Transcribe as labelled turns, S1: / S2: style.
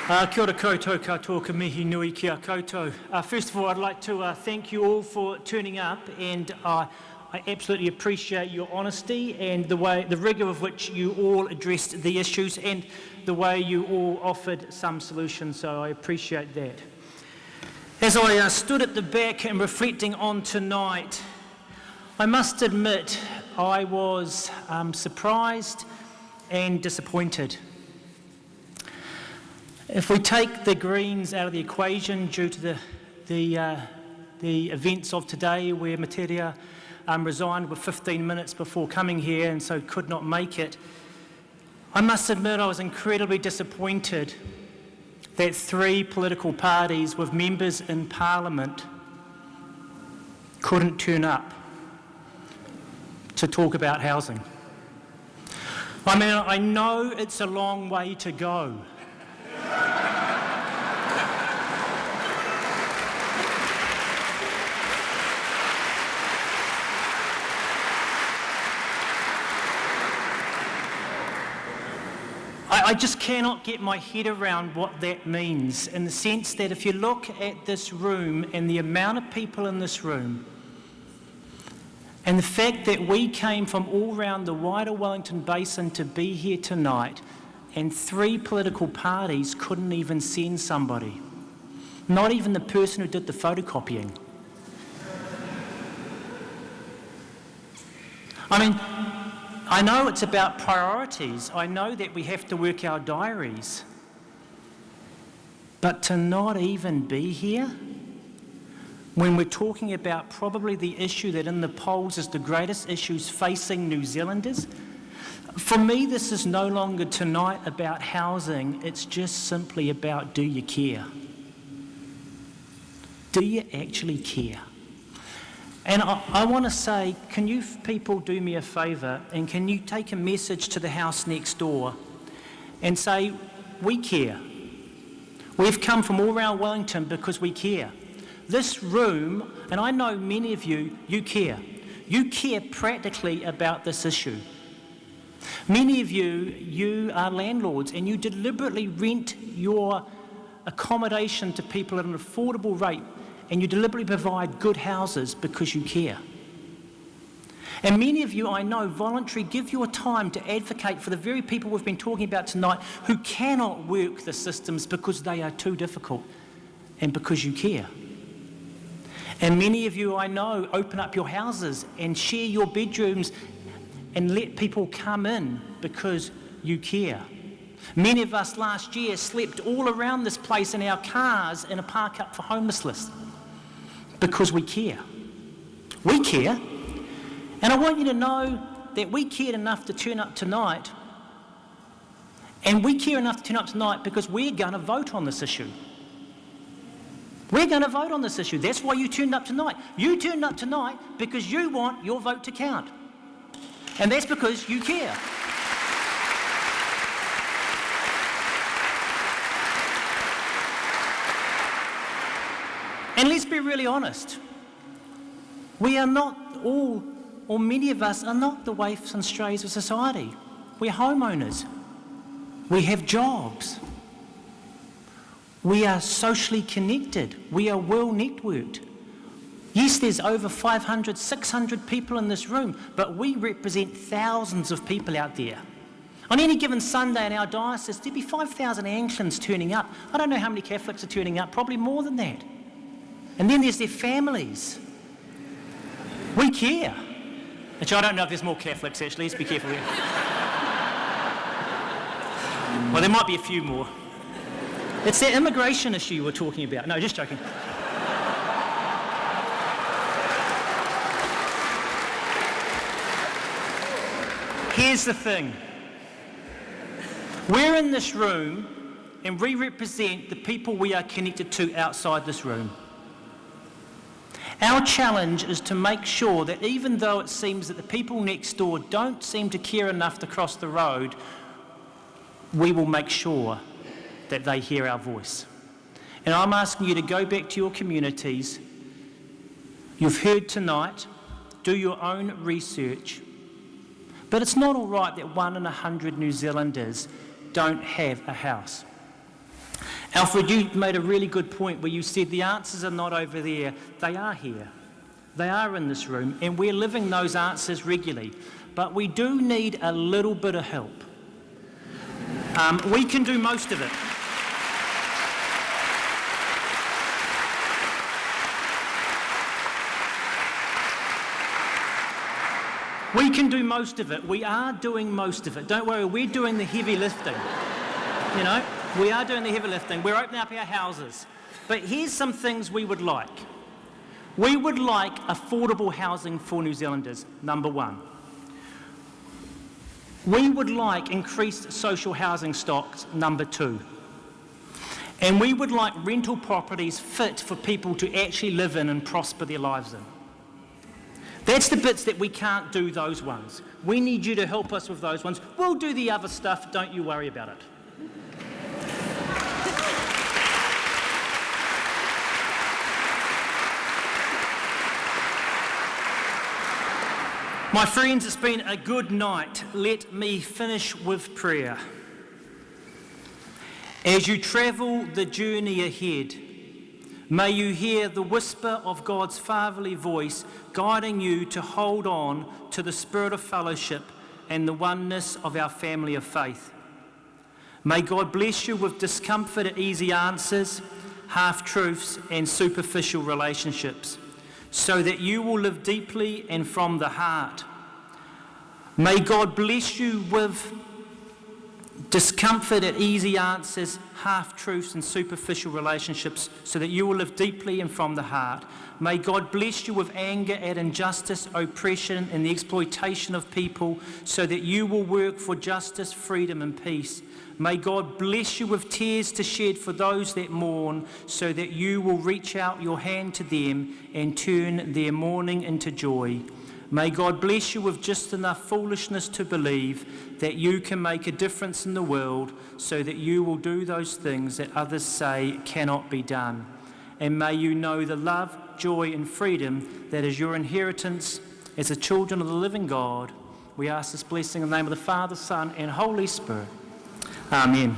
S1: Kia ora koutou katoa ka mihi nui kia koutou. First of all, I'd like to thank you all for turning up, and I absolutely appreciate your honesty and the rigour of which you all addressed the issues and the way you all offered some solutions, so I appreciate that. As I stood at the back and reflecting on tonight, I must admit I was surprised and disappointed. If we take the Greens out of the equation due to the events of today where Materia resigned with 15 minutes before coming here and so could not make it, I must admit I was incredibly disappointed that 3 political parties with members in Parliament couldn't turn up to talk about housing. I mean, I know it's a long way to go. I just cannot get my head around what that means, in the sense that if you look at this room and the amount of people in this room, and the fact that we came from all around the wider Wellington Basin to be here tonight, and 3 political parties couldn't even send somebody, not even the person who did the photocopying. I mean, I know it's about priorities. I know that we have to work our diaries. But to not even be here, when we're talking about probably the issue that in the polls is the greatest issues facing New Zealanders, for me this is no longer tonight about housing, it's just simply about, do you care? Do you actually care? And I want to say, can you people do me a favour, and can you take a message to the house next door and say, we care. We've come from all around Wellington because we care. This room, and I know many of you, you care. You care practically about this issue. Many of you are landlords, and you deliberately rent your accommodation to people at an affordable rate, and you deliberately provide good houses because you care. And many of you, I know, voluntarily give your time to advocate for the very people we've been talking about tonight who cannot work the systems because they are too difficult and because you care. And many of you, I know, open up your houses and share your bedrooms and let people come in because you care. Many of us last year slept all around this place in our cars in a park up for homeless list because we care. We care. And I want you to know that we cared enough to turn up tonight, and we care enough to turn up tonight because we're going to vote on this issue. We're going to vote on this issue. That's why you turned up tonight. You turned up tonight because you want your vote to count. And that's because you care. And let's be really honest. We are not all, or many of us are not the waifs and strays of society. We're homeowners. We have jobs. We are socially connected. We are well networked. Yes, there's over 500, 600 people in this room, but we represent thousands of people out there. On any given Sunday in our diocese, there'd be 5,000 Anglicans turning up. I don't know how many Catholics are turning up, probably more than that. And then there's their families. We care. Actually, I don't know if there's more Catholics, actually. Let's be careful here. Well, there might be a few more. It's that immigration issue you were talking about. No, just joking. Here's the thing. We're in this room, and we represent the people we are connected to outside this room. Our challenge is to make sure that even though it seems that the people next door don't seem to care enough to cross the road, we will make sure that they hear our voice. And I'm asking you to go back to your communities. You've heard tonight, do your own research. But it's not all right that 1 in 100 New Zealanders don't have a house. Alfred, you made a really good point where you said the answers are not over there, they are here. They are in this room, and we're living those answers regularly. But we do need a little bit of help. We can do most of it. We can do most of it. We are doing most of it. Don't worry, we're doing the heavy lifting. You know, we are doing the heavy lifting. We're opening up our houses. But here's some things we would like. We would like affordable housing for New Zealanders, number one. We would like increased social housing stocks, number two. And we would like rental properties fit for people to actually live in and prosper their lives in. That's the bits that we can't do, those ones. We need you to help us with those ones. We'll do the other stuff, don't you worry about it. My friends, it's been a good night. Let me finish with prayer. As you travel the journey ahead, may you hear the whisper of God's fatherly voice guiding you to hold on to the spirit of fellowship and the oneness of our family of faith. May God bless you with discomfort at easy answers, half-truths and superficial relationships, so that you will live deeply and from the heart. May God bless you with discomfort at easy answers, half-truths and superficial relationships, so that you will live deeply and from the heart. May God bless you with anger at injustice, oppression and the exploitation of people, so that you will work for justice, freedom and peace. May God bless you with tears to shed for those that mourn, so that you will reach out your hand to them and turn their mourning into joy. May God bless you with just enough foolishness to believe that you can make a difference in the world, so that you will do those things that others say cannot be done. And may you know the love, joy and freedom that is your inheritance as the children of the living God. We ask this blessing in the name of the Father, Son and Holy Spirit. Amen.